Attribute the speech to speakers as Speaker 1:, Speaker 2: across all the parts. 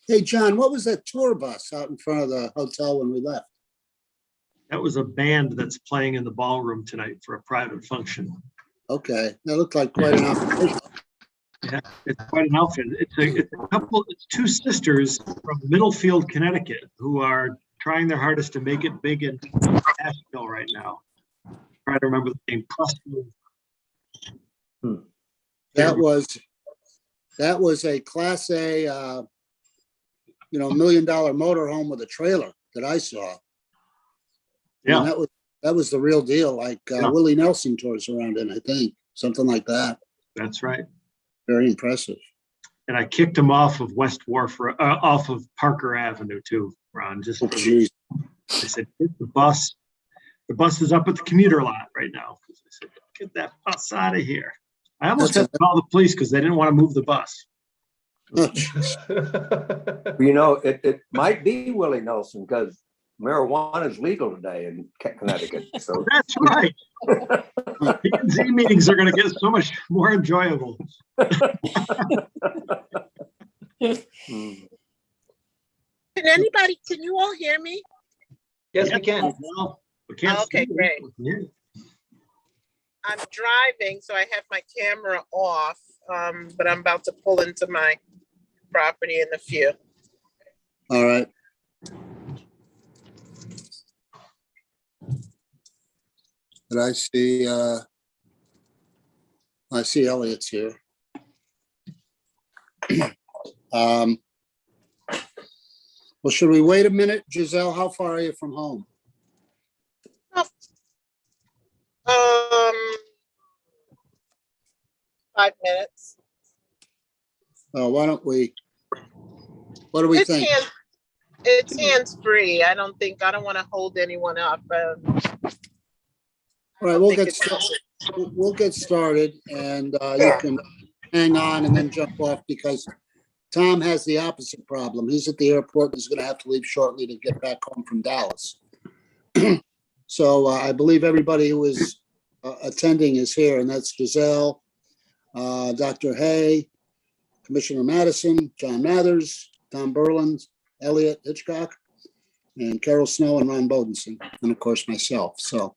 Speaker 1: Hey, John, what was that tour bus out in front of the hotel when we left?
Speaker 2: That was a band that's playing in the ballroom tonight for a private function.
Speaker 1: Okay, that looked like quite an operation.
Speaker 2: Yeah, it's quite an outfit. It's two sisters from Middlefield, Connecticut, who are trying their hardest to make it big in Nashville right now. Try to remember the name.
Speaker 1: That was a Class A, $1 million motorhome with a trailer that I saw.
Speaker 2: Yeah,
Speaker 1: And that was the real deal. Like
Speaker 2: Yeah.
Speaker 1: Willie Nelson tours around in, I think, something like that.
Speaker 2: that's right.
Speaker 1: Very impressive.
Speaker 2: And I kicked him off of West Wharf, off of Parker Avenue too, Ron.
Speaker 1: Oh, geez.
Speaker 2: I said, get the bus. The bus is up at the commuter lot right now. I said, get that bus out of here. I almost had to call the police because they didn't want to move the bus.
Speaker 1: Oh, geez.
Speaker 3: It might be Willie Nelson because marijuana is legal today in Connecticut. So
Speaker 2: That's right. P&Z meetings are going to get so much more enjoyable.
Speaker 4: Can you all hear me?
Speaker 5: Yes, we can.
Speaker 2: Well, we can't
Speaker 4: Okay,
Speaker 2: see you.
Speaker 4: great.
Speaker 2: Yeah.
Speaker 4: I'm driving, so I have my camera off, but I'm about to pull into my property in a few.
Speaker 1: All right. But I see Elliot's here. Well, should we wait a minute? Giselle, how far are you from home?
Speaker 4: Um, 5 minutes.
Speaker 1: Why don't we, what do we
Speaker 4: It's
Speaker 1: think?
Speaker 4: It's hands-free. I don't want to hold anyone up.
Speaker 1: All right, we'll get started and you can hang on and then jump off because Tom has the opposite problem. He's at the airport. He's going to have to leave shortly to get back home from Dallas. So I believe everybody who is attending is here, and that's Giselle, Dr. Hay, Commissioner Madison, John Mathers, Tom Berland, Elliot Hitchcock, and Carol Snow and Ron Bodenson, and of course myself. So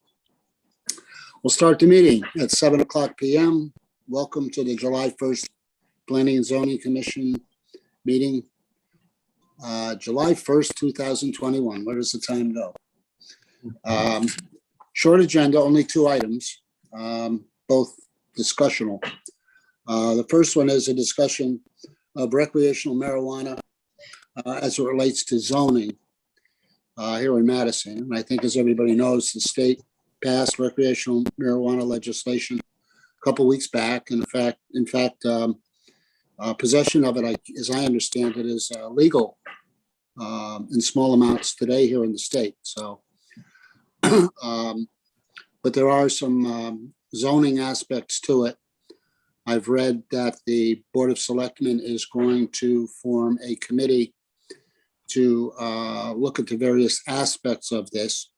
Speaker 1: we'll start the meeting at 7:00 p.m. Welcome to the July 1st Planning and Zoning Commission meeting. July 1st, 2021. Where does the time go? Short agenda, only 2 items, both discussional. The first one is a discussion of recreational marijuana as it relates to zoning here in Madison. And I think, as everybody knows, the state passed recreational marijuana legislation a couple weeks back. And in fact, possession of it, as I understand it, is legal in small amounts today here in the state. So, but there are some zoning aspects to it. I've read that the Board of Selectmen is going to form a committee to look at the various aspects of this,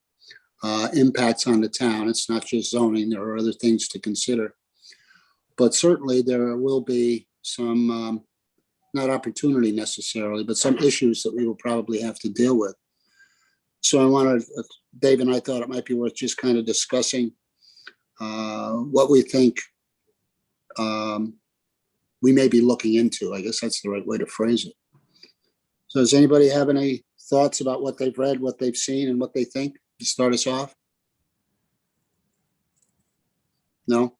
Speaker 1: impacts on the town. It's not just zoning, there are other things to consider. But certainly there will be some, not opportunity necessarily, but some issues that we will probably have to deal with. So I wanted, Dave and I thought it might be worth just kind of discussing what we think we may be looking into. I guess that's the right way to phrase it. So does anybody have any thoughts about what they've read, what they've seen, and what they think to start us off? No?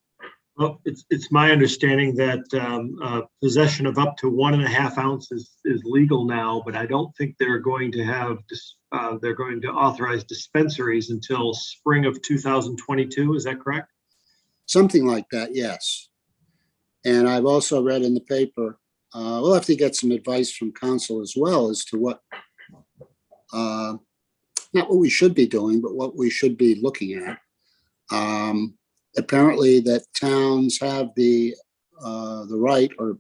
Speaker 2: Well, it's my understanding that possession of up to 1.5 ounces is legal now, but I don't think they're going to have they're going to authorize dispensaries until spring of 2022. Is that correct?
Speaker 1: Something like that, yes. And I've also read in the paper, we'll have to get some advice from council as well as to what, not what we should be doing, but what we should be looking at. Apparently that towns have the right, or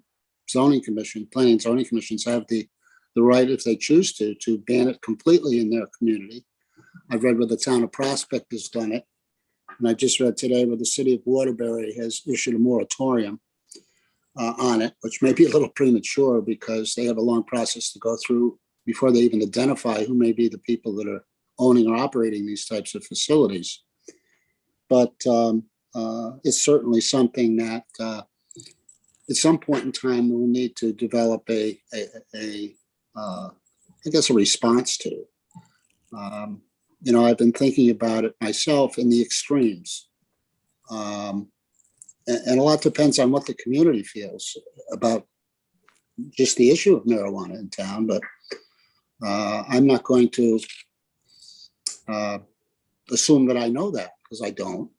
Speaker 1: zoning commission, planning and zoning commissions have the right, if they choose to ban it completely in their community. I've read where the town of Prospect has done it. And I just read today where the city of Waterbury has issued a moratorium. on it, which may be a little premature because they have a long process to go through before they even identify who may be the people that are owning or operating these types of facilities. But it's certainly something that at some point in time we'll need to develop I guess, a response to. I've been thinking about it myself in the extremes. And a lot depends on what the community feels about just the issue of marijuana in town, but I'm not going to assume that I know that, because I don't.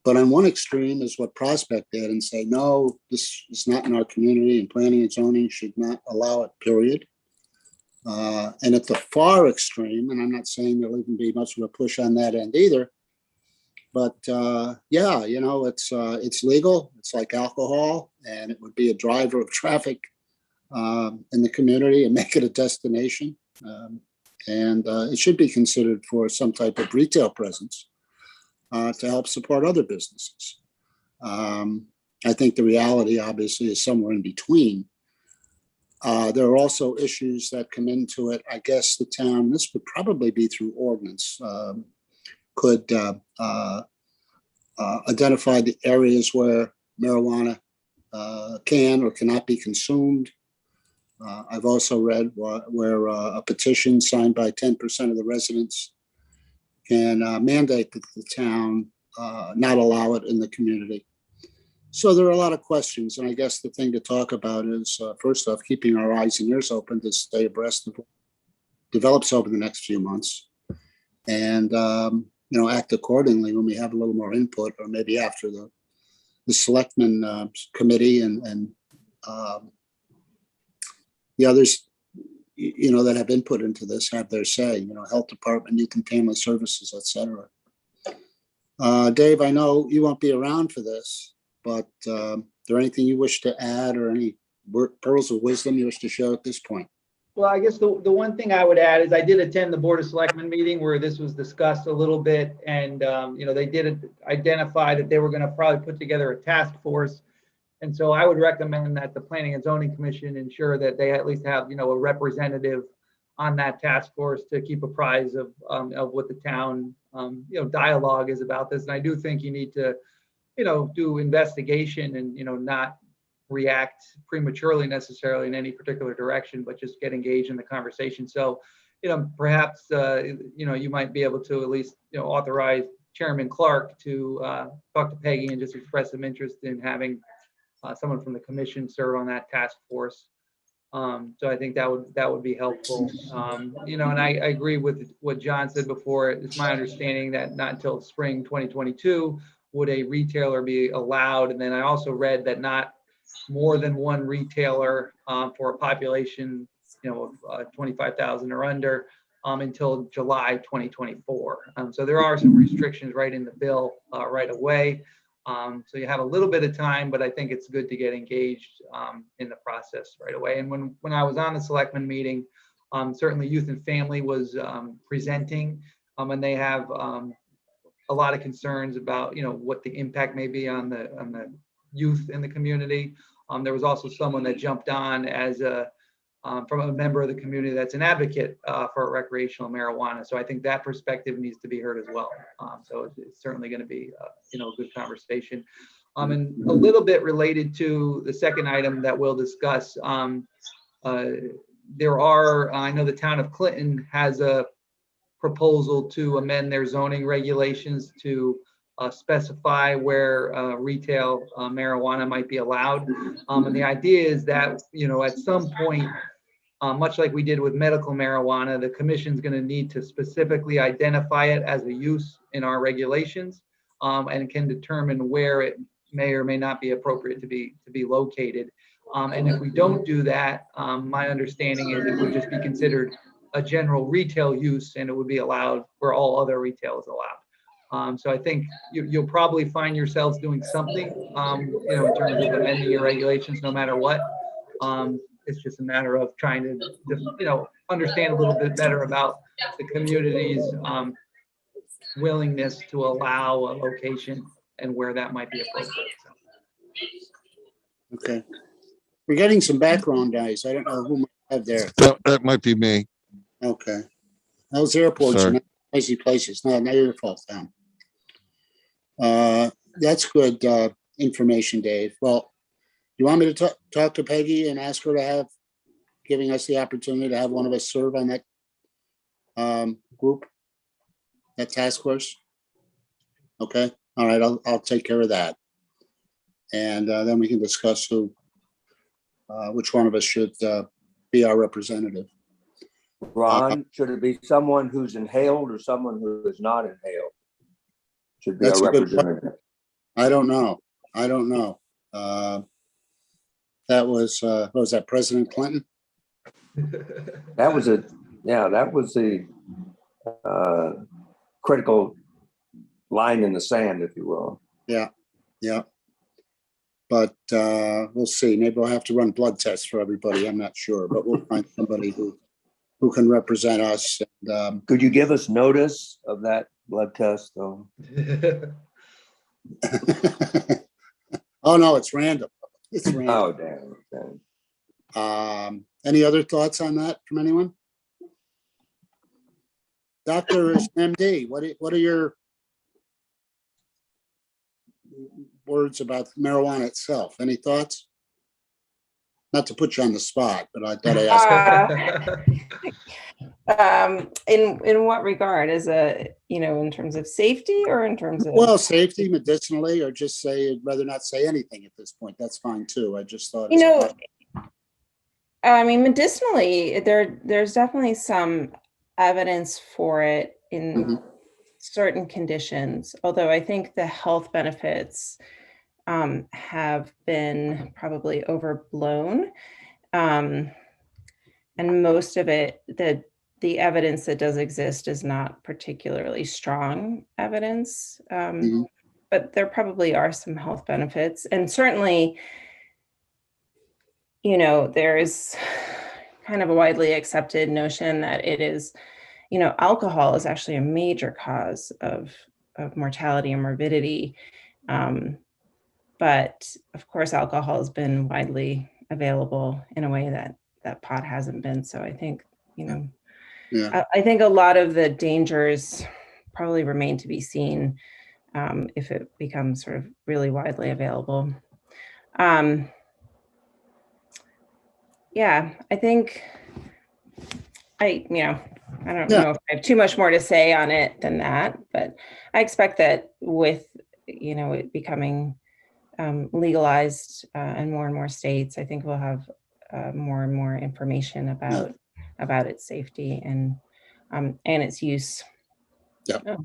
Speaker 1: But on one extreme is what Prospect did and say, no, this is not in our community, and planning and zoning should not allow it, period. And at the far extreme, and I'm not saying there'll even be much of a push on that end either, but yeah, it's legal. It's like alcohol, and it would be a driver of traffic in the community and make it a destination. And it should be considered for some type of retail presence to help support other businesses. I think the reality obviously is somewhere in between. There are also issues that come into it. I guess the town, this would probably be through ordinance, could identify the areas where marijuana can or cannot be consumed. I've also read where a petition signed by 10% of the residents can mandate that the town not allow it in the community. So there are a lot of questions, and I guess the thing to talk about is, first off, keeping our eyes and ears open to stay abreast of what develops over the next few months, and act accordingly when we have a little more input, or maybe after the selectmen committee and the others, that have input into this have their say. Health department, youth and family services, etc. Dave, I know you won't be around for this, but is there anything you wish to add, or any pearls of wisdom you wish to share at this point?
Speaker 5: Well, I guess the one thing I would add is I did attend the Board of Selectmen meeting where this was discussed a little bit, and they did identify that they were going to probably put together a task force. And so I would recommend that the Planning and Zoning Commission ensure that they at least have a representative on that task force to keep apprised of what the town dialogue is about this. And I do think you need to do investigation and not react prematurely necessarily in any particular direction, but just get engaged in the conversation. So perhaps you might be able to at least authorize Chairman Clark to talk to Peggy and just express some interest in having someone from the commission serve on that task force. So I think that would be helpful. And I agree with what John said before. It's my understanding that not until spring 2022 would a retailer be allowed. And then I also read that not more than one retailer for a population, of 25,000 or under until July 2024. So there are some restrictions right in the bill right away. So you have a little bit of time, but I think it's good to get engaged in the process right away. And when I was on the selectmen meeting, certainly youth and family was presenting, and they have a lot of concerns about what the impact may be on the youth in the community. There was also someone that jumped on as from a member of the community that's an advocate for recreational marijuana. So I think that perspective needs to be heard as well. So it's certainly going to be a good conversation. And a little bit related to the second item that we'll discuss, there are, I know the town of Clinton has a proposal to amend their zoning regulations to specify where retail marijuana might be allowed. And the idea is that, at some point, much like we did with medical marijuana, the commission is going to need to specifically identify it as a use in our regulations, and can determine where it may or may not be appropriate to be located. And if we don't do that, my understanding is it would just be considered a general retail use, and it would be allowed where all other retail is allowed. So I think you'll probably find yourselves doing something, in terms of amending your regulations, no matter what. It's just a matter of trying to, understand a little bit better about the community's willingness to allow a location and where that might be appropriate.
Speaker 1: Okay. We're getting some background noise. I don't know who might have there.
Speaker 6: That might be me.
Speaker 1: Okay. Those airports are
Speaker 6: Sorry.
Speaker 1: not noisy places. No, not your fault, Tom. That's good, information, Dave. Well, you want me to talk to Peggy and ask her to have, giving us the opportunity to have one of us serve on that group, that task force? Okay, all right, I'll take care of that. And then we can discuss which one of us should be our representative.
Speaker 3: Ron, should it be someone who's inhaled or someone who is not inhaled? Should be a
Speaker 1: That's a good
Speaker 3: representative.
Speaker 1: I don't know. That was, what was that, President Clinton?
Speaker 3: That was the critical line in the sand, if you will.
Speaker 1: Yeah. But we'll see. Maybe we'll have to run blood tests for everybody. I'm not sure, but we'll find somebody who can represent us. And,
Speaker 3: Could you give us notice of that blood test, though?
Speaker 1: oh no, it's random. It's random.
Speaker 3: Oh, damn.
Speaker 1: Any other thoughts on that from anyone? Dr. MD, what are your words about marijuana itself? Any thoughts? Not to put you on the spot, but I thought I asked.
Speaker 7: In what regard? In terms of safety or in terms of?
Speaker 1: Well, safety, medicinally, or just say, I'd rather not say anything at this point. That's fine too. I just thought.
Speaker 7: Medicinally, there's definitely some evidence for it in certain conditions, although I think the health benefits have been probably overblown. And most of it, the evidence that does exist is not particularly strong evidence, but there probably are some health benefits. And certainly, there's kind of a widely accepted notion that it is, alcohol is actually a major cause of mortality and morbidity. But of course, alcohol has been widely available in a way that pot hasn't been. So I think, I think a lot of the dangers probably remain to be seen if it becomes sort of really widely available. Yeah, I think I don't know if I have too much more to say on it than that, but I expect that with, it becoming legalized in more and more states, I think we'll have more and more information about its safety and its use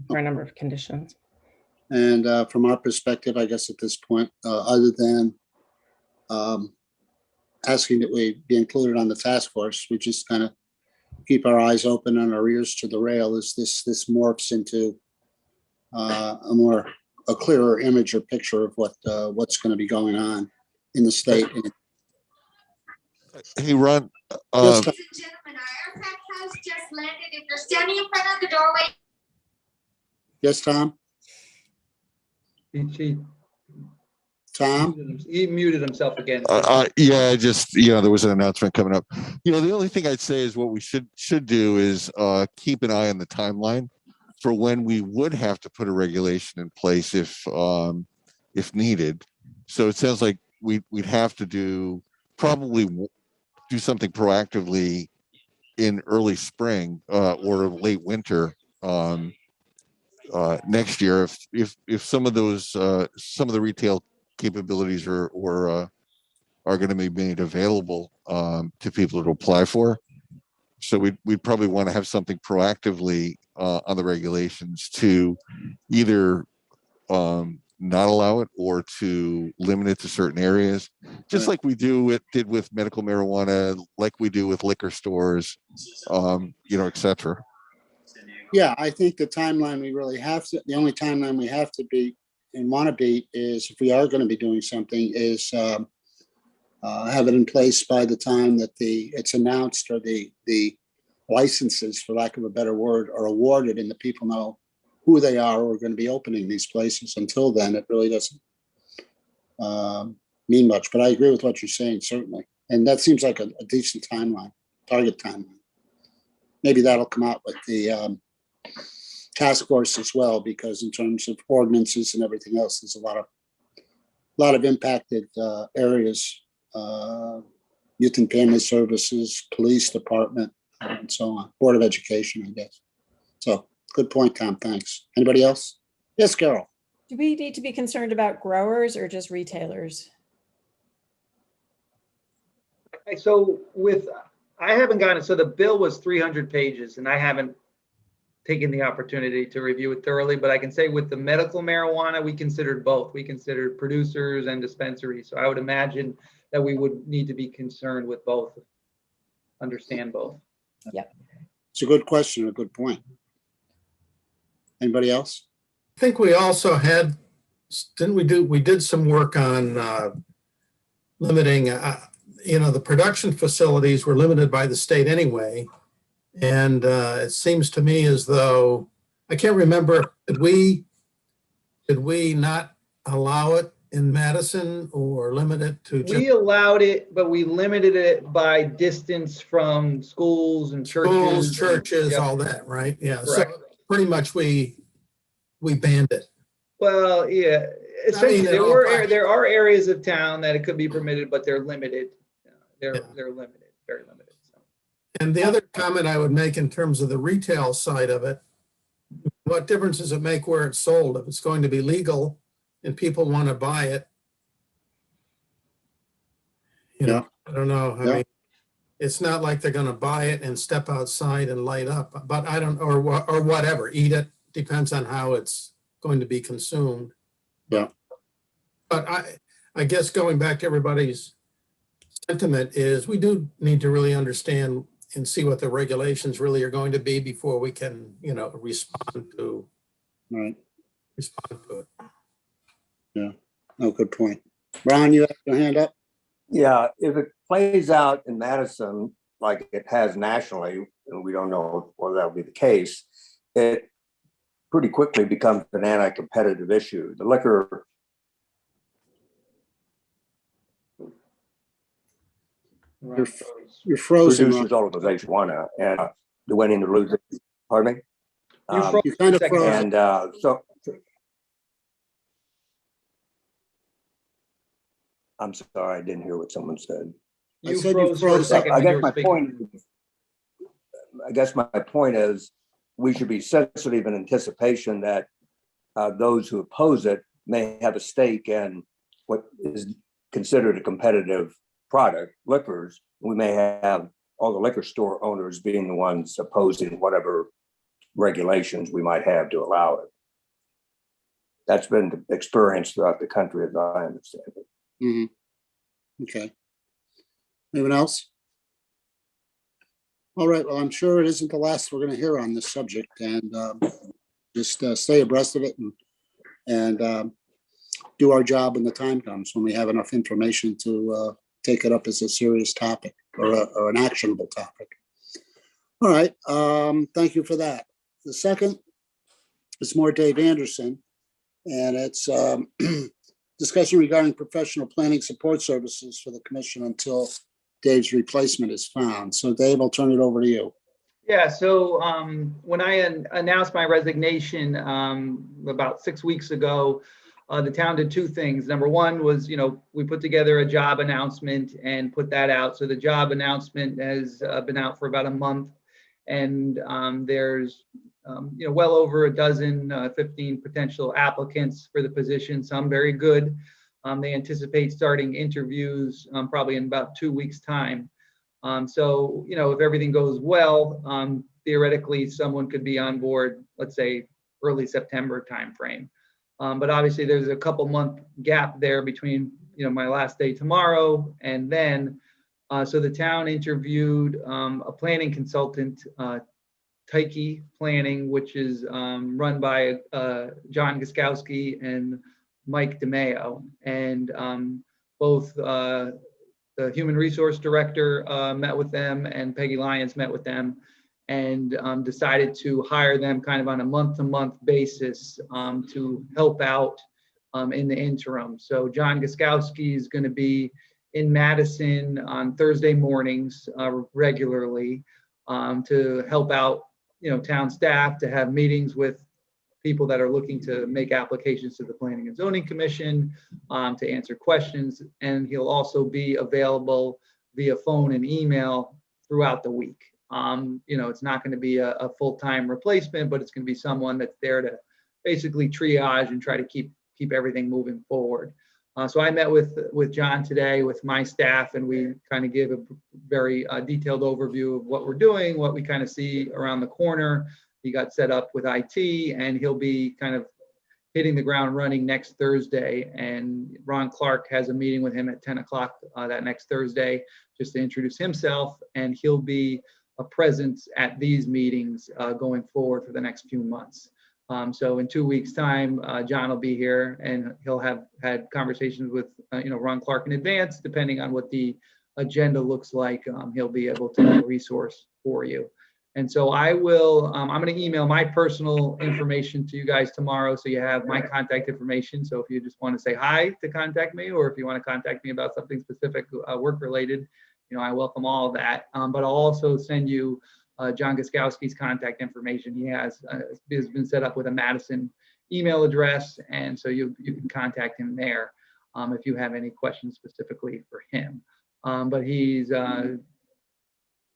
Speaker 7: for a number of conditions.
Speaker 1: And from our perspective, I guess at this point, other than asking that we be included on the task force, we just kind of keep our eyes open and our ears to the rail as this morphs into a clearer image or picture of what's going to be going on in the state.
Speaker 6: Hey, Ron.
Speaker 1: Yes,
Speaker 8: Ladies and gentlemen, our aircraft has just landed. If you're standing in front of the doorway.
Speaker 1: yes, Tom? Tom?
Speaker 5: He muted himself again.
Speaker 6: Yeah, just there was an announcement coming up. The only thing I'd say is what we should do is keep an eye on the timeline for when we would have to put a regulation in place if needed. So it sounds like we'd have to probably do something proactively in early spring or late winter next year if some of the retail capabilities are going to be made available to people to apply for. So we'd probably want to have something proactively on the regulations to either not allow it or to limit it to certain areas, just like we did with medical marijuana, like we do with liquor stores, et cetera.
Speaker 1: Yeah, I think the timeline we really have to, the only timeline we have to be and want to be is if we are going to be doing something is have it in place by the time that it's announced or the licenses, for lack of a better word, are awarded and the people know who they are who are going to be opening these places. Until then, it really doesn't mean much, but I agree with what you're saying, certainly. And that seems like a decent timeline, target timeline. Maybe that'll come out with the task force as well, because in terms of ordinances and everything else, there's a lot of impacted areas, youth and family services, police department, and so on, Board of Education, I guess. So good point, Tom. Thanks. Anybody else? Yes, Carol.
Speaker 9: Do we need to be concerned about growers or just retailers?
Speaker 5: So I haven't gotten, so the bill was 300 pages and I haven't taken the opportunity to review it thoroughly, but I can say with the medical marijuana, we considered both. We considered producers and dispensaries. So I would imagine that we would need to be concerned with both, understand both.
Speaker 1: It's a good question, a good point. Anybody else?
Speaker 10: I think we also had, we did some work on limiting, the production facilities were limited by the state anyway. And it seems to me as though, I can't remember, did we not allow it in Madison or limit it to just
Speaker 5: We allowed it, but we limited it by distance from schools and churches.
Speaker 10: schools, churches,
Speaker 5: Yep.
Speaker 10: all that, right? Yeah, so
Speaker 5: Correct.
Speaker 10: pretty much we banned it.
Speaker 5: Well, yeah, essentially,
Speaker 10: in all practice.
Speaker 5: there are areas of town that it could be permitted, but they're limited. They're limited, very limited. So.
Speaker 10: And the other comment I would make in terms of the retail side of it, what difference does it make where it's sold? If it's going to be legal and people want to buy it,
Speaker 1: Yeah.
Speaker 10: I don't know. I
Speaker 1: Yeah.
Speaker 10: mean, it's not like they're going to buy it and step outside and light up, but I don't, or whatever, eat it. Depends on how it's going to be consumed.
Speaker 1: Yeah.
Speaker 10: But I guess going back to everybody's sentiment is we do need to really understand and see what the regulations really are going to be before we can, respond to
Speaker 1: Right.
Speaker 10: it.
Speaker 1: Oh, good point. Ron, you have your hand up?
Speaker 3: Yeah, if it plays out in Madison like it has nationally, and we don't know whether that'll be the case, it pretty quickly becomes an anti-competitive issue. The liquor.
Speaker 1: You're frozen, Ron.
Speaker 3: Producers organization wanna, and they went into losing, pardon me?
Speaker 1: You kind of froze.
Speaker 3: And so. I'm sorry, I didn't hear what someone said.
Speaker 1: I
Speaker 5: You
Speaker 1: said you
Speaker 5: froze for a
Speaker 1: froze.
Speaker 5: second
Speaker 3: I
Speaker 5: when you
Speaker 3: guess
Speaker 5: were
Speaker 3: my
Speaker 5: speaking.
Speaker 3: point is, we should be sensitive in anticipation that those who oppose it may have a stake in what is considered a competitive product, liquors. We may have all the liquor store owners being the ones opposing whatever regulations we might have to allow it. That's been experienced throughout the country, as I understand it.
Speaker 1: Mhm. Okay. Anyone else? All right, well, I'm sure it isn't the last we're going to hear on this subject, and just stay abreast of it and do our job when the time comes, when we have enough information to take it up as a serious topic or an actionable topic. All right, thank you for that. The second is more Dave Anderson, and it's discussion regarding professional planning support services for the commission until Dave's replacement is found. So Dave, I'll turn it over to you.
Speaker 5: Yeah, so when I announced my resignation about 6 weeks ago, the town did two things. Number one was, we put together a job announcement and put that out. So the job announcement has been out for about a month, and there's well over a dozen, 15 potential applicants for the position, some very good. They anticipate starting interviews probably in about 2 weeks' time. So, if everything goes well, theoretically, someone could be on board, let's say, early September timeframe. But obviously, there's a couple-month gap there between, my last day tomorrow and then. So the town interviewed a planning consultant, Tyche Planning, which is run by John Guskowski and Mike DeMeo. And both the human resource director met with them, and Peggy Lyons met with them, and decided to hire them kind of on a month-to-month basis to help out in the interim. So John Gaskowski is going to be in Madison on Thursday mornings regularly to help out, town staff, to have meetings with people that are looking to make applications to the Planning and Zoning Commission, to answer questions. And he'll also be available via phone and email throughout the week. It's not going to be a full-time replacement, but it's going to be someone that's there to basically triage and try to keep everything moving forward. So I met with John today with my staff, and we kind of gave a very detailed overview of what we're doing, what we kind of see around the corner. He got set up with IT, and he'll be kind of hitting the ground running next Thursday. And Ron Clark has a meeting with him at 10 o'clock that next Thursday, just to introduce himself, and he'll be a presence at these meetings going forward for the next few months. So in 2 weeks' time, John will be here, and he'll have had conversations with Ron Clark in advance, depending on what the agenda looks like. He'll be able to be a resource for you. And so I'm going to email my personal information to you guys tomorrow, so you have my contact information. So if you just want to say hi to contact me, or if you want to contact me about something specific, work related, I welcome all of that. But I'll also send you John Gaskowski's contact information. He has been set up with a Madison email address, and so you can contact him there if you have any questions specifically for him. But he's a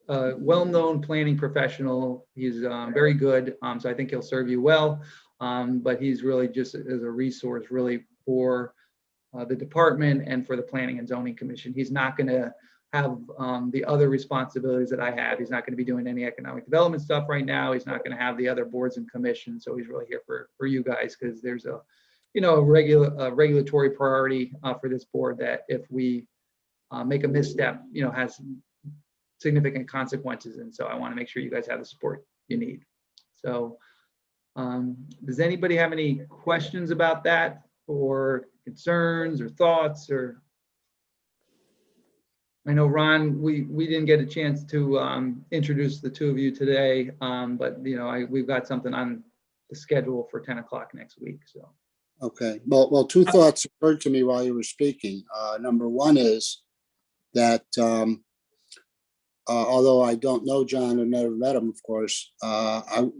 Speaker 5: well-known planning professional. He's very good, so I think he'll serve you well. But he's really just as a resource, really, for the department and for the Planning and Zoning Commission. He's not going to have the other responsibilities that I have. He's not going to be doing any economic development stuff right now. He's not going to have the other boards and commissions. So he's really here for you guys, because there's a regulatory priority for this board that if we make a misstep, has significant consequences. And so I want to make sure you guys have the support you need. So does anybody have any questions about that, or concerns or thoughts? Or I know, Ron, we didn't get a chance to introduce the two of you today, but we've got something on the schedule for 10 o'clock next week. So.
Speaker 1: Okay, well, two thoughts occurred to me while you were speaking. Number one is that although I don't know John and never met him, of course,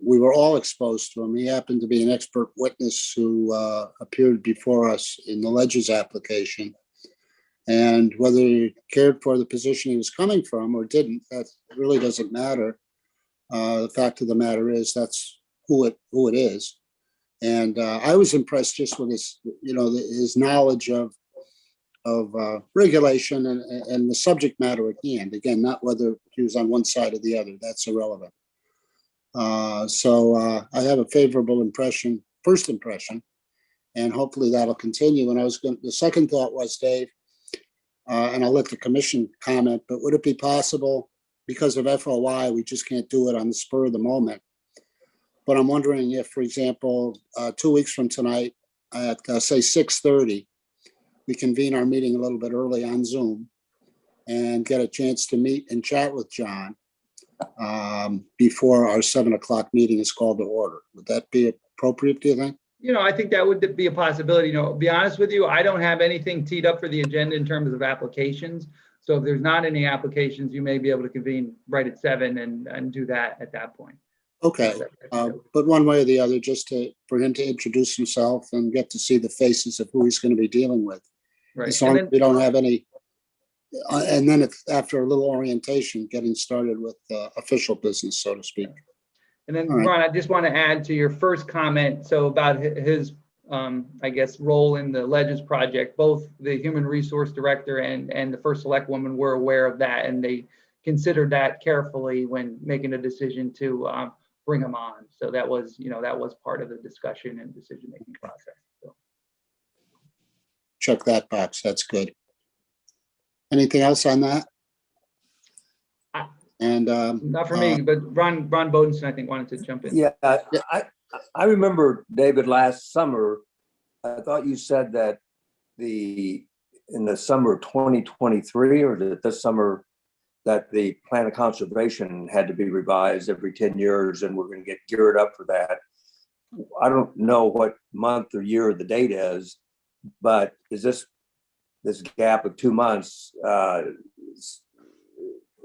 Speaker 1: we were all exposed to him. He happened to be an expert witness who appeared before us in the Ledger's application. And whether he cared for the position he was coming from or didn't, that really doesn't matter. The fact of the matter is that's who it is. And I was impressed just with his knowledge of regulation and the subject matter at hand. Again, not whether he was on one side or the other. That's irrelevant. So I have a favorable first impression, and hopefully that'll continue. And the second thought was, Dave, and I'll let the commission comment, but would it be possible, because of FOI, we just can't do it on the spur of the moment? But I'm wondering if, for example, 2 weeks from tonight at say 6:30, we convene our meeting a little bit early on Zoom and get a chance to meet and chat with John before our 7 o'clock meeting is called to order. Would that be appropriate, do you think?
Speaker 5: I think that would be a possibility. Be honest with you, I don't have anything teed up for the agenda in terms of applications. So if there's not any applications, you may be able to convene right at 7 and do that at that point.
Speaker 1: Okay, but one way or the other, just for him to introduce himself and get to see the faces of who he's going to be dealing with.
Speaker 5: Right.
Speaker 1: As long as we don't have any, and then after a little orientation, getting started with official business, so to speak.
Speaker 5: And then,
Speaker 1: All right.
Speaker 5: Ron, I just want to add to your first comment. So about his, I guess, role in the Ledges project, both the human resource director and the first select woman were aware of that, and they considered that carefully when making a decision to bring him on. So that was part of the discussion and decision-making process. So.
Speaker 1: Check that box. That's good. Anything else on that? And
Speaker 5: Not for me, but Ron Bodenson, I think, wanted to jump in.
Speaker 3: Yeah, I remember, David, last summer, I thought you said that in the summer of 2023, or this summer, that the plan of conservation had to be revised every 10 years, and we're going to get geared up for that. I don't know what month or year the date is, But is this gap of 2 months,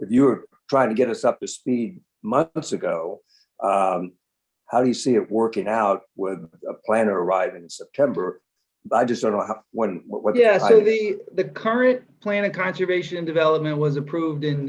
Speaker 3: if you were trying to get us up to speed months ago, how do you see it working out with a planner arriving in September? I just don't know what.
Speaker 5: Yeah, so the current plan of conservation and development was approved in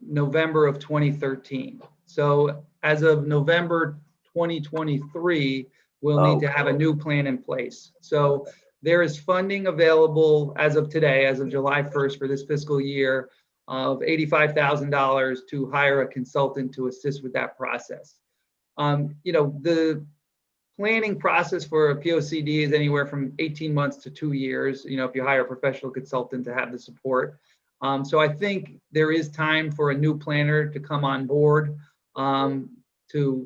Speaker 5: November of 2013. So as of November 2023, we'll need to have a new plan in place. So there is funding available as of today, as of July 1st for this fiscal year, of $85,000 to hire a consultant to assist with that process. The planning process for a POCD is anywhere from 18 months to 2 years, if you hire a professional consultant to have the support. So I think there is time for a new planner to come on board to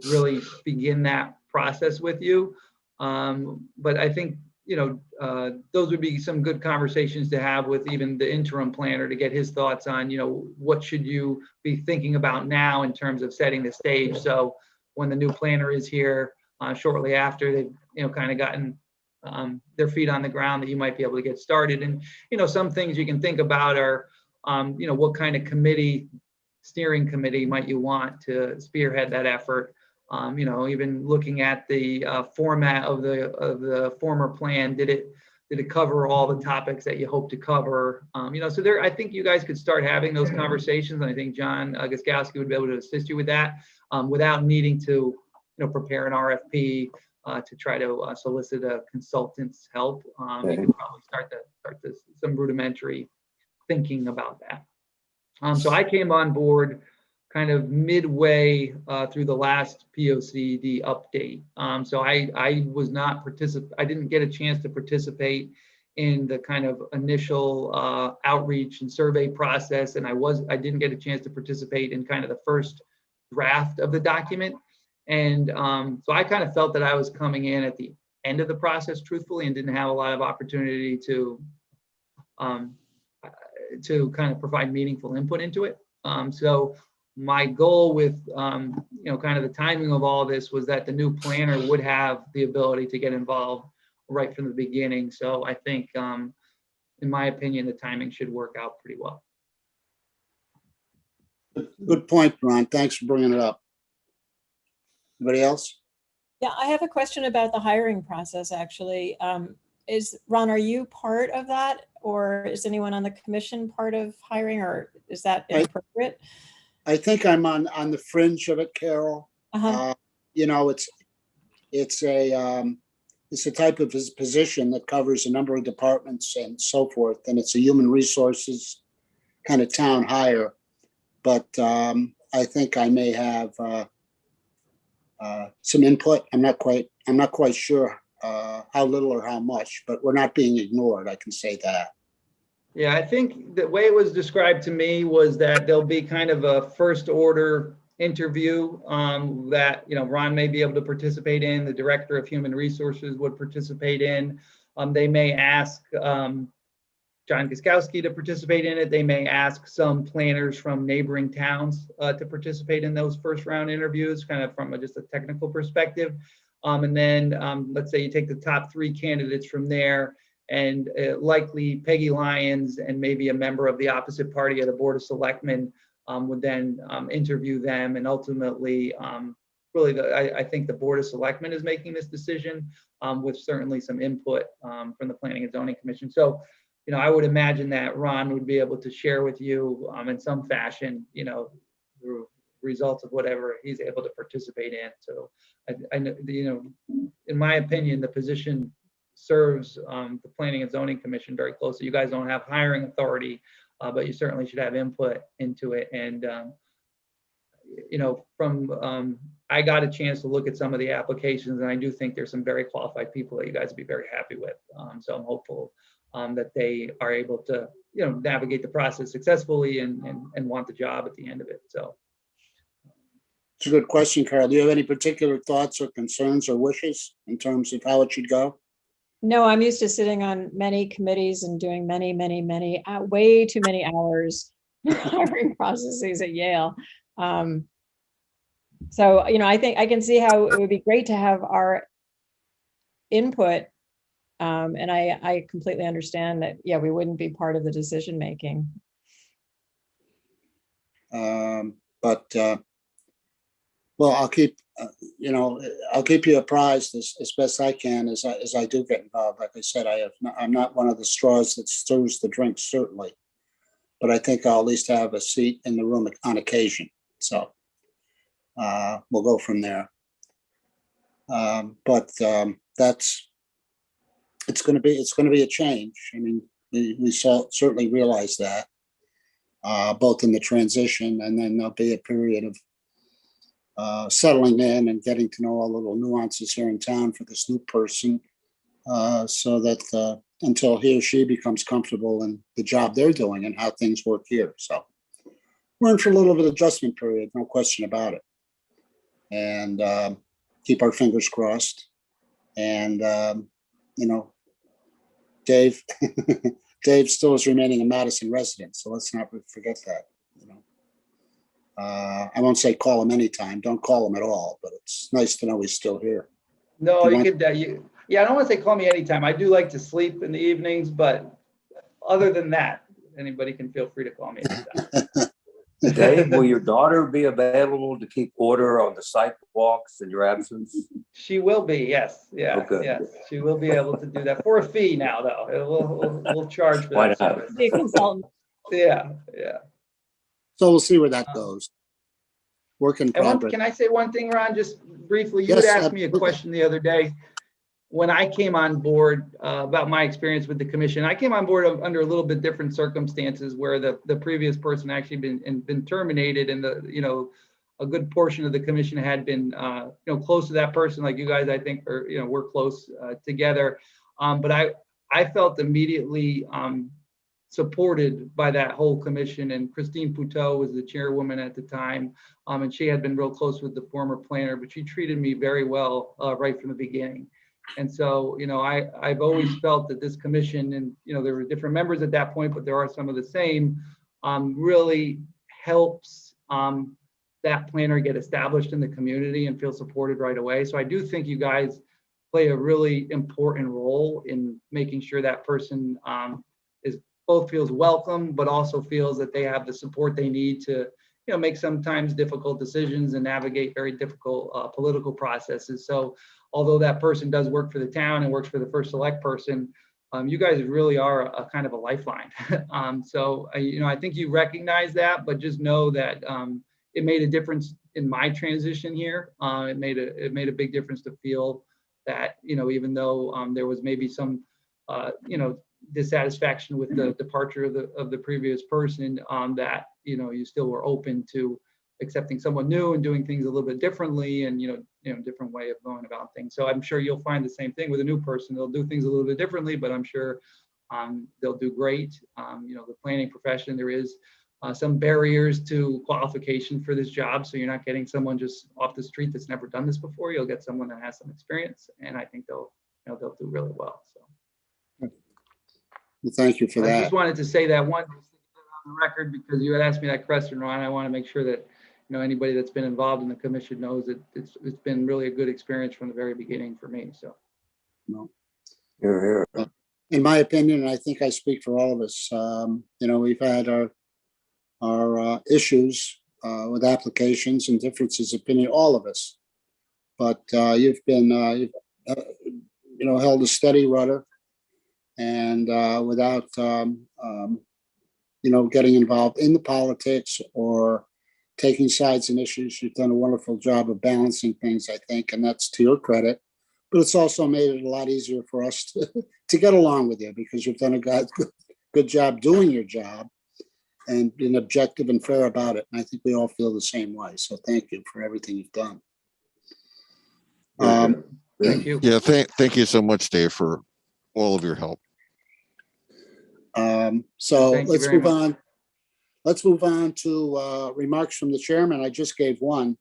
Speaker 5: really begin that process with you. But I think, those would be some good conversations to have with even the interim planner to get his thoughts on, what should you be thinking about now in terms of setting the stage. So when the new planner is here shortly after they've, kind of gotten their feet on the ground, that you might be able to get started. And, some things you can think about are, what kind of steering committee might you want to spearhead that effort? Even looking at the format of the former plan, did it cover all the topics that you hope to cover? So there, I think you guys could start having those conversations, and I think John Gaskowski would be able to assist you with that without needing to, prepare an RFP to try to solicit a consultant's help. You can probably start some rudimentary thinking about that. So I came on board kind of midway through the last POCD update. So I was not I didn't get a chance to participate in the kind of initial outreach and survey process, and I didn't get a chance to participate in kind of the first draft of the document. And so I kind of felt that I was coming in at the end of the process, truthfully, and didn't have a lot of opportunity to kind of provide meaningful input into it. So my goal with, kind of the timing of all this was that the new planner would have the ability to get involved right from the beginning. So I think, in my opinion, the timing should work out pretty well.
Speaker 1: Good point, Ron. Thanks for bringing it up. Anybody else?
Speaker 9: Yeah, I have a question about the hiring process, actually. Ron, are you part of that, or is anyone on the commission part of hiring, or is that inappropriate?
Speaker 1: I think I'm on the fringe of it, Carol. It's a type of position that covers a number of departments and so forth, and it's a human resources kind of town hire. But I think I may have some input. I'm not quite sure how little or how much, but we're not being ignored. I can say that.
Speaker 5: Yeah, I think the way it was described to me was that there'll be kind of a first order interview that, Ron may be able to participate in, the director of human resources would participate in. They may ask John Gaskowski to participate in it. They may ask some planners from neighboring towns to participate in those first round interviews, kind of from just a technical perspective. And then let's say you take the top 3 candidates from there, and likely Peggy Lyons and maybe a member of the opposite party of the Board of Selectmen would then interview them. And ultimately, really, I think the Board of Selectmen is making this decision with certainly some input from the Planning and Zoning Commission. So, I would imagine that Ron would be able to share with you in some fashion, the results of whatever he's able to participate in. So, in my opinion, the position serves the Planning and Zoning Commission very closely. You guys don't have hiring authority, but you certainly should have input into it. And, I got a chance to look at some of the applications, and I do think there's some very qualified people that you guys would be very happy with. So I'm hopeful that they are able to, navigate the process successfully and want the job at the end of it. So.
Speaker 1: It's a good question, Carol. Do you have any particular thoughts or concerns or wishes in terms of how it should go?
Speaker 9: No, I'm used to sitting on many committees and doing many, way too many hours hiring processes at Yale. So, I think I can see how it would be great to have our input And I completely understand that, yeah, we wouldn't be part of the decision-making.
Speaker 1: But, well, I'll keep, I'll keep you apprised as best I can as I do get involved. Like I said, I'm not one of the straws that stirs the drink, certainly. But I think I'll at least have a seat in the room on occasion. So we'll go from there. But it's going to be a change. I mean, we certainly realize that, both in the transition, and then there'll be a period of settling in and getting to know all the little nuances here in town for this new person, so that until he or she becomes comfortable in the job they're doing and how things work here. So we're in for a little bit of adjustment period, no question about it. And keep our fingers crossed. And Dave Dave still is remaining a Madison resident, so let's not forget that. I won't say call him anytime. Don't call him at all, but it's nice to know he's still here.
Speaker 5: No,
Speaker 1: You
Speaker 5: you could, yeah, I don't want to say call me anytime. I do like to sleep in the evenings, but other than that, anybody can feel free to call me anytime.
Speaker 3: Dave, will your daughter be available to keep order on the sidewalks in your absence?
Speaker 5: She will be, yes, yeah,
Speaker 3: Okay.
Speaker 5: yes. She will be able to do that for a fee now, though. We'll charge for
Speaker 3: Why
Speaker 5: that
Speaker 3: not?
Speaker 5: service.
Speaker 9: Be a consultant.
Speaker 5: Yeah.
Speaker 1: So we'll see where that goes. Work in
Speaker 5: And
Speaker 1: progress.
Speaker 5: can I say one thing, Ron, just briefly? You had
Speaker 1: Yes,
Speaker 5: asked me a
Speaker 1: absolutely.
Speaker 5: question the other day. When I came on board, about my experience with the commission, I came on board under a little bit different circumstances where the previous person actually been terminated, and a good portion of the commission had been close to that person, like you guys, I think, or we're close together. But I felt immediately supported by that whole commission, and Christine Poutot was the chairwoman at the time, and she had been real close with the former planner, but she treated me very well right from the beginning. And so, I've always felt that this commission, and, there were different members at that point, but there are some of the same, really helps that planner get established in the community and feel supported right away. So I do think you guys play a really important role in making sure that person both feels welcome, but also feels that they have the support they need to, make sometimes difficult decisions and navigate very difficult political processes. So although that person does work for the town and works for the first select person, you guys really are a kind of a lifeline. So I think you recognize that, but just know that it made a difference in my transition here. It made a big difference to feel that, even though there was maybe some dissatisfaction with the departure of the previous person, that you still were open to accepting someone new and doing things a little bit differently, and different way of going about things. So I'm sure you'll find the same thing with a new person. They'll do things a little bit differently, but I'm sure they'll do great. The planning profession, there is some barriers to qualification for this job, so you're not getting someone just off the street that's never done this before. You'll get someone that has some experience, and I think they'll do really well. So.
Speaker 1: Well, thank you for
Speaker 5: I
Speaker 1: that.
Speaker 5: just wanted to say that one on the record, because you had asked me that question, Ron. I want to make sure that anybody that's been involved in the commission knows that it's been really a good experience from the very beginning for me. So,
Speaker 1: No.
Speaker 3: Here, here.
Speaker 1: In my opinion, and I think I speak for all of us, we've had our issues with applications and differences of opinion, all of us. But you've been, held a steady rudder, and without, getting involved in the politics or taking sides in issues, you've done a wonderful job of balancing things, I think, and that's to your credit. But it's also made it a lot easier for us to get along with you, because you've done a good job doing your job and being objective and fair about it. And I think we all feel the same way. So thank you for everything you've done.
Speaker 5: thank you.
Speaker 6: Yeah, thank you so much, Dave, for all of your help.
Speaker 1: So
Speaker 5: Thank you
Speaker 1: let's
Speaker 5: very
Speaker 1: move
Speaker 5: much.
Speaker 1: on. Let's move on to remarks from the chairman. I just gave one.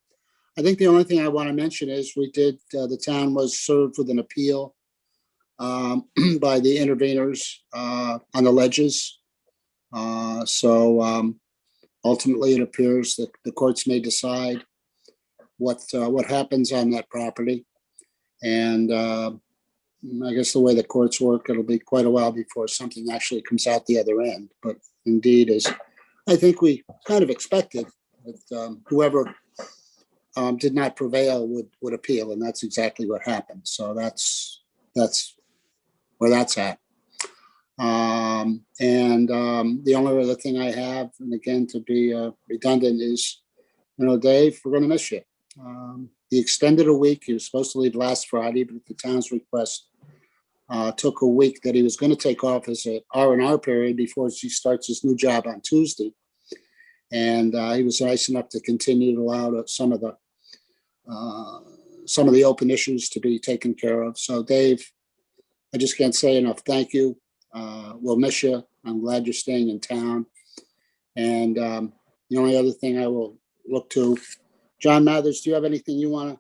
Speaker 1: I think the only thing I want to mention is the town was served with an appeal by the interveners on the ledges. So ultimately, it appears that the courts may decide what happens on that property. And I guess the way the courts work, it'll be quite a while before something actually comes out the other end. But indeed, as I think we kind of expected, that whoever did not prevail would appeal, and that's exactly what happened. So that's where that's at. The only other thing I have, and again, to be redundant, is, Dave, we're going to miss you. He extended a week. He was supposed to leave last Friday, but at the town's request, took a week that he was going to take off as an R&R period before he starts his new job on Tuesday. And he was nice enough to continue to allow some of the open issues to be taken care of. So, Dave, I just can't say enough thank you. We'll miss you. I'm glad you're staying in town. And the only other thing I will look to, John Mathers, do you have anything you want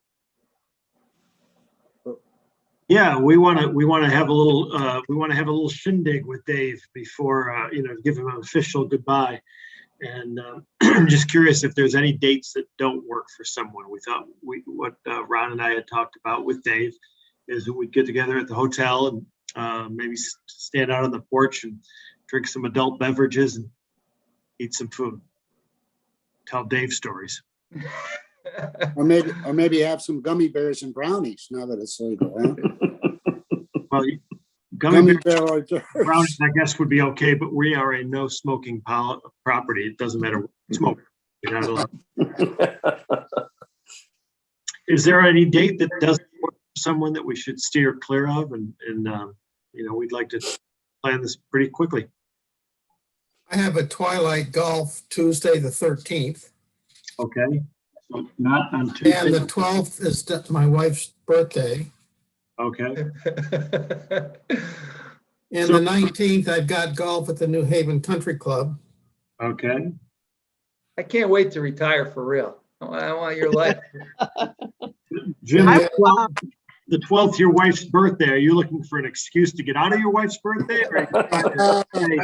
Speaker 1: to?
Speaker 2: Yeah, we want to have a little shindig with Dave before, give him an official goodbye. And I'm just curious if there's any dates that don't work for someone. We thought what Ron and I had talked about with Dave is that we'd get together at the hotel and maybe stand out on the porch and drink some adult beverages and eat some food. Tell Dave stories.
Speaker 1: Or maybe have some gummy bears and brownies now that it's legal. Huh?
Speaker 2: Well, gummy bear hors d'oeuvres, brownies, I guess, would be okay, but we are a no smoking property. It doesn't matter what you smoke. You're not allowed. Is there any date that doesn't work for someone that we should steer clear of? And we'd like to plan this pretty quickly.
Speaker 10: I have a Twilight Golf Tuesday, the 13th.
Speaker 2: Okay. So not on Tuesday.
Speaker 10: And the 12th is my wife's birthday.
Speaker 2: Okay.
Speaker 10: And the 19th, I've got golf at the New Haven Country Club.
Speaker 2: Okay.
Speaker 5: I can't wait to retire for real. I want your life.
Speaker 2: Jim, the 12th, your wife's birthday. Are you looking for an excuse to get out of your wife's birthday?
Speaker 10: I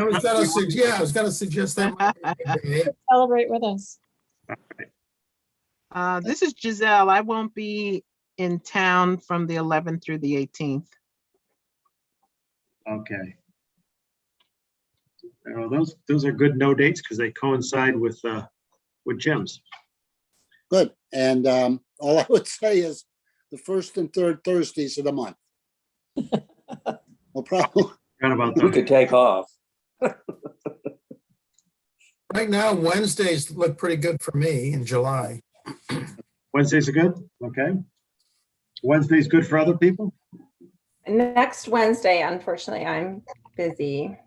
Speaker 10: was going to suggest that.
Speaker 9: Celebrate with us.
Speaker 4: This is Giselle. I won't be in town from the 11th through the 18th.
Speaker 2: Okay. Those are good no dates because they coincide with Jim's.
Speaker 1: Good. And all I would say is the first and third Thursdays of the month. No problem.
Speaker 2: Forgot about
Speaker 3: You
Speaker 2: that.
Speaker 3: could take off.
Speaker 10: Right now, Wednesdays look pretty good for me in July.
Speaker 2: Wednesdays are good? Okay. Wednesday's good for other people?
Speaker 7: Next Wednesday, unfortunately, I'm busy.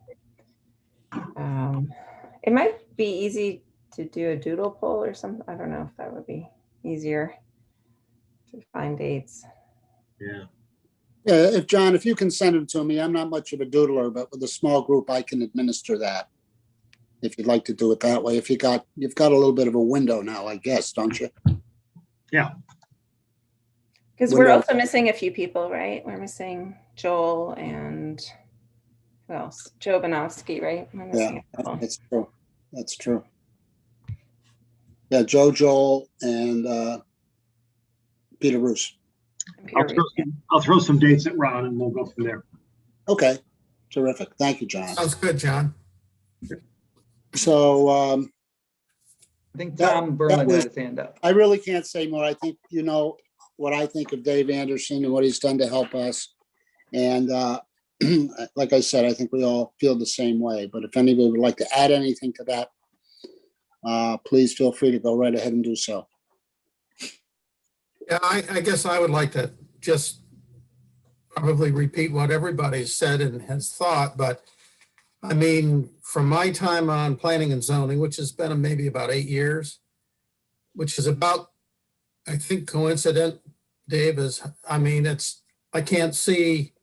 Speaker 7: It might be easy to do a doodle poll or something. I don't know if that would be easier to find dates.
Speaker 2: Yeah.
Speaker 1: Yeah, if you can send it to me, I'm not much of a doodler, but with a small group, I can administer that. If you'd like to do it that way, you've got a little bit of a window now, I guess, don't you?
Speaker 2: Yeah.
Speaker 7: Because we're also missing a few people, right? We're missing Joel and who else? Joe Banowski, right? We're missing a couple.
Speaker 1: That's true. That's true. Yeah, Joel, and Peter Roos.
Speaker 2: I'll throw some dates at Ron and we'll go from there.
Speaker 1: Okay, terrific. Thank you, John.
Speaker 10: Sounds good, John.
Speaker 1: So
Speaker 5: I think Tom Berlin had his hand up.
Speaker 1: I really can't say more. I think you know what I think of Dave Anderson and what he's done to help us. And like I said, I think we all feel the same way. But if anybody would like to add anything to that, please feel free to go right ahead and do so.
Speaker 10: Yeah, I guess I would like to just probably repeat what everybody's said and has thought, but I mean, from my time on planning and zoning, which has been maybe about 8 years, which is about, I think, coincident, Dave, I can't see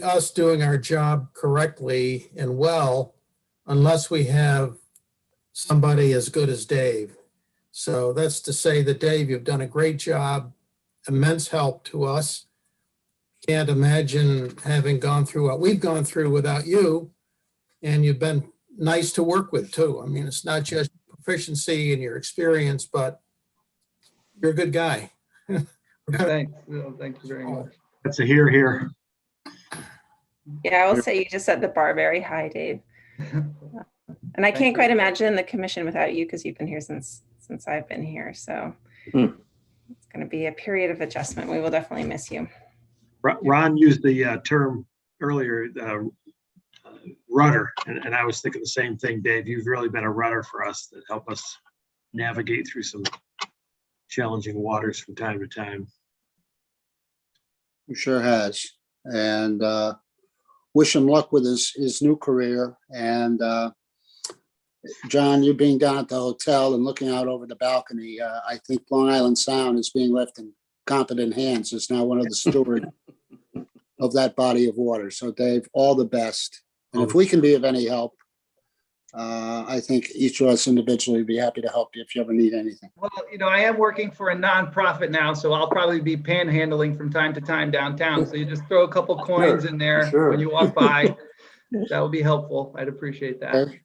Speaker 10: us doing our job correctly and well unless we have somebody as good as Dave. So that's to say that, Dave, you've done a great job, immense help to us. Can't imagine having gone through what we've gone through without you. And you've been nice to work with too. I mean, it's not just proficiency and your experience, but you're a good guy.
Speaker 5: Thanks. Thank you very much.
Speaker 2: That's a here.
Speaker 7: Yeah, I will say you just set the bar very high, Dave. And I can't quite imagine the commission without you because you've been here since I've been here. So it's going to be a period of adjustment. We will definitely miss you.
Speaker 2: Ron used the term earlier, rudder, and I was thinking the same thing, Dave. You've really been a rudder for us that help us navigate through some challenging waters from time to time.
Speaker 1: He sure has. And wish him luck with his new career. And John, you being down at the hotel and looking out over the balcony, I think Long Island Sound is being left in competent hands. Is now one of the stewards of that body of water. So Dave, all the best. And if we can be of any help, I think each of us individually would be happy to help you if you ever need anything.
Speaker 5: Well, I am working for a nonprofit now, so I'll probably be panhandling from time to time downtown. So you just throw a couple coins in there when you walk by. That would be helpful. I'd appreciate that.
Speaker 1: Okay.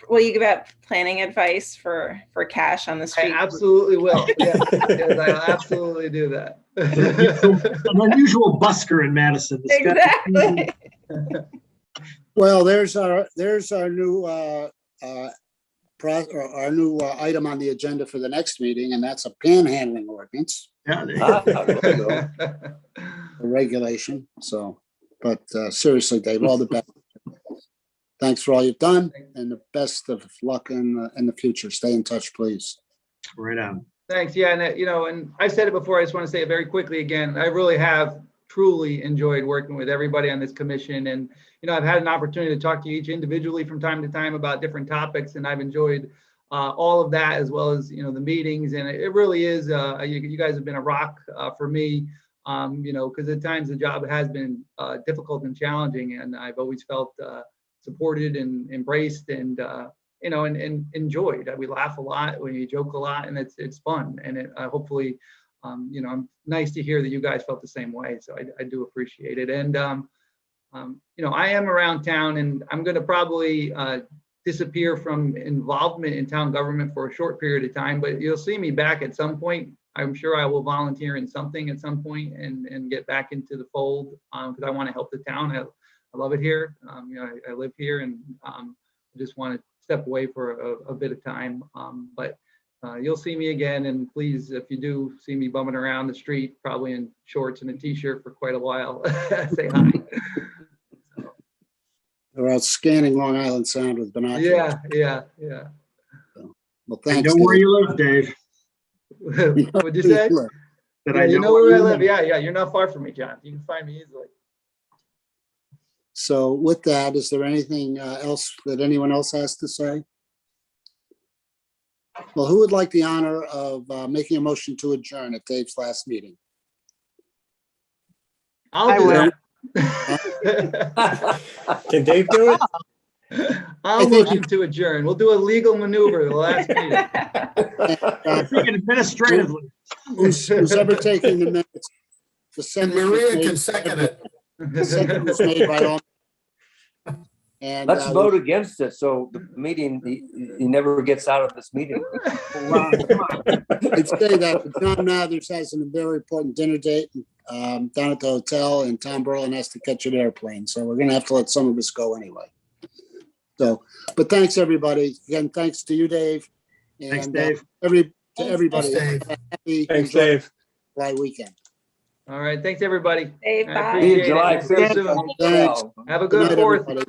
Speaker 7: Will you give out planning advice for cash on the street?
Speaker 5: I absolutely will. Yes, I'll absolutely do that.
Speaker 2: An unusual busker in Madison.
Speaker 7: Exactly.
Speaker 1: Well, there's our new item on the agenda for the next meeting, and that's a panhandling ordinance,
Speaker 2: Yeah,
Speaker 3: There you go.
Speaker 1: a regulation. So, but seriously, Dave, all the best. Thanks for all you've done, and the best of luck in the future. Stay in touch, please.
Speaker 2: right on.
Speaker 5: Thanks. Yeah, and and I said it before. I just want to say it very quickly again. I really have truly enjoyed working with everybody on this commission, and I've had an opportunity to talk to you each individually from time to time about different topics, and I've enjoyed all of that, as well as the meetings. And it really is. You guys have been a rock for me. Because at times the job has been difficult and challenging, and I've always felt supported and embraced and and enjoyed. We laugh a lot, we joke a lot, and it's fun. And it hopefully, I'm nice to hear that you guys felt the same way. So I do appreciate it. And I am around town, and I'm going to probably disappear from involvement in town government for a short period of time. But you'll see me back at some point. I'm sure I will volunteer in something at some point and get back into the fold because I want to help the town. I love it here. I live here, and I just want to step away for a bit of time. But you'll see me again. And please, if you do see me bumming around the street, probably in shorts and a t-shirt for quite a while, say hi.
Speaker 1: They're out scanning Long Island Sound with binoculars.
Speaker 5: Yeah.
Speaker 1: Well, thanks.
Speaker 2: I know where you live, Dave.
Speaker 5: What'd you say?
Speaker 2: That
Speaker 5: You know where I live. Yeah. You're not far from me, John. You can find me easily.
Speaker 1: So with that, is there anything else that anyone else has to say? Well, who would like the honor of making a motion to adjourn at Dave's last meeting?
Speaker 5: I'll do that.
Speaker 11: Can Dave do it?
Speaker 5: I'll motion to adjourn. We'll do a legal maneuver the last meeting.
Speaker 2: I'm thinking administratively.
Speaker 1: Who's ever taking the minutes? The
Speaker 10: And Maria can second it.
Speaker 1: The second was made by all. And
Speaker 3: Let's vote against it, so the meeting, he never gets out of this meeting.
Speaker 1: I'd say that, but John Mathers has a very important dinner date down at the hotel, and Tom Berlin has to catch an airplane, so we're gonna have to let some of us go anyway. So, but thanks, everybody. Again, thanks to you, Dave.
Speaker 2: Thanks,
Speaker 1: And
Speaker 2: Dave.
Speaker 1: everybody.
Speaker 10: Thanks, Dave.
Speaker 1: Happy
Speaker 11: Thanks, Dave.
Speaker 1: July weekend.
Speaker 5: All right. Thanks, everybody.
Speaker 7: Dave,
Speaker 5: I
Speaker 7: bye.
Speaker 5: appreciate it.
Speaker 3: July
Speaker 5: See you
Speaker 3: 5th.
Speaker 5: soon.
Speaker 1: Thanks.
Speaker 5: Have a
Speaker 1: Good
Speaker 5: good
Speaker 1: night,
Speaker 5: 4th.
Speaker 1: everybody.